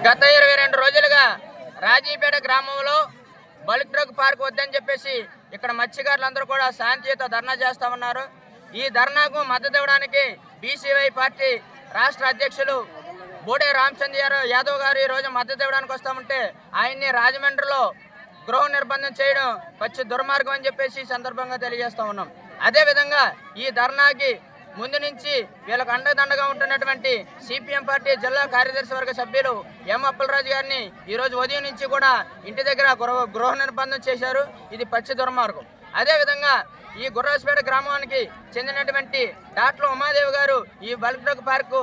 గత 22 రోజులుగా రాజీపేట గ్రామంలో బల్క్ డ్రగ్ పార్క్ వద్దని చెప్పేసి ఇక్కడ మత్స్యకారులందరూ కూడా శాంతియుత ధర్నా చేస్తా ఉన్నారు. ఈ ధర్నాకు మద్దతు ఇవ్వడానికి బీసీవై పార్టీ రాష్ట్ర అధ్యక్షులు బోడే రామచంద్ర యాదవ్ గారు ఈ రోజు మద్దతు ఇవ్వడానికి వస్తామంటే ఆయన్ని రాజమండ్రిలో గృహ నిర్బంధం చేయడం పచ్చి దుర్మార్గం అని చెప్పేసి ఈ సందర్భంగా తెలియజేస్తా ఉన్నాం. అదేవిధంగా ఈ ధర్నాకి ముందు నుంచి వీళ్ళకు అండదండగా ఉంటున్నటువంటి సిపిఎం పార్టీ జిల్లా కార్యదర్శి వర్గ సభ్యులు ఎం అప్పలరాజు గారిని ఈరోజు ఉదయం నుంచి కూడా ఇంటి దగ్గర గృహ నిర్బంధం చేశారు. ఇది పచ్చి దుర్మార్గం. అదేవిధంగా ఈ గుర్రాజపేట గ్రామానికి చెందినటువంటి డాక్టర్ ఉమాదేవి గారు ఈ బల్క్ డ్రగ్ పార్కు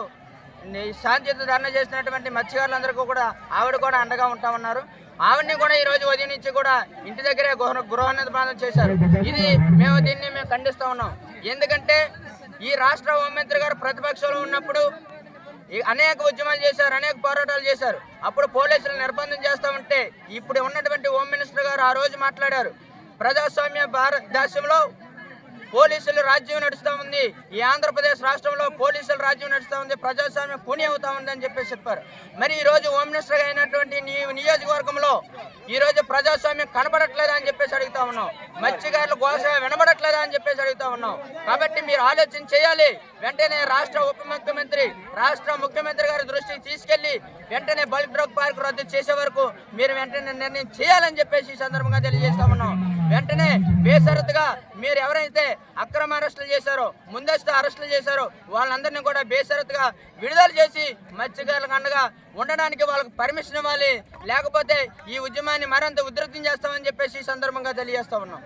శాంతియుత ధర్నా చేసినటువంటి మత్స్యకారులందరికీ కూడా ఆవిడ కూడా అండగా ఉంటామన్నారు. ఆవిడని కూడా ఈ రోజు ఉదయం నుంచి కూడా ఇంటి దగ్గరే గృహ నిర్బంధం చేశారు. ఇది మేము ఖండిస్తూ ఉన్నాం. ఎందుకంటే ఈ రాష్ట్ర హోంమంత్రి గారు ప్రతిపక్షంలో ఉన్నప్పుడు అనేక ఉద్యమాలు చేశారు, అనేక పోరాటాలు చేశారు. అప్పుడు పోలీసులు నిర్బంధం చేస్తూ ఉంటే ఇప్పుడు ఉన్నటువంటి హోమ్ మినిస్టర్ గారు ఆ రోజు మాట్లాడారు, ప్రజాస్వామ్య భారతదేశంలో పోలీసులు రాజ్యం నడుస్తూ ఉంది, ఈ ఆంధ్రప్రదేశ్ రాష్ట్రంలో పోలీసుల రాజ్యం నడుస్తూ ఉంది, ప్రజాస్వామ్యం కూని అవుతా ఉంది అని చెప్పేసి చెప్పారు. మరి ఈ రోజు హోమ్ మినిస్టర్గా అయినటువంటి నియోజకవర్గంలో ఈ రోజు ప్రజాస్వామ్యం కనబడట్లేదా అని చెప్పేసి అడుగుతా ఉన్నాం. మత్స్యకారుల గోస వినబడట్లేదా అని చెప్పేసి అడుగుతా ఉన్నాం. కాబట్టి మీరు ఆలోచన చేయాలి. వెంటనే రాష్ట్ర ఉప ముఖ్యమంత్రి, రాష్ట్ర ముఖ్యమంత్రి గారి దృష్టికి తీసుకెళ్లి వెంటనే బల్క్ డ్రగ్ పార్క్ రద్దు చేసే వరకు మీరు వెంటనే నిర్ణయం చేయాలని చెప్పేసి ఈ సందర్భంగా తెలియజేస్తా ఉన్నాం. వెంటనే బేషరతుగా మీరు ఎవరైతే అక్రమ అరెస్టులు చేశారో, ముందస్తు అరెస్టులు చేశారో వాళ్ళందరినీ కూడా బేషరతుగా విడుదల చేసి మత్స్యకారులకు అండగా ఉండడానికి వాళ్ళకు పర్మిషన్ ఇవ్వాలి. లేకపోతే ఈ ఉద్యమాన్ని మరింత ఉధృతం చేస్తామని చెప్పేసి ఈ సందర్భంగా తెలియజేస్తా ఉన్నాం.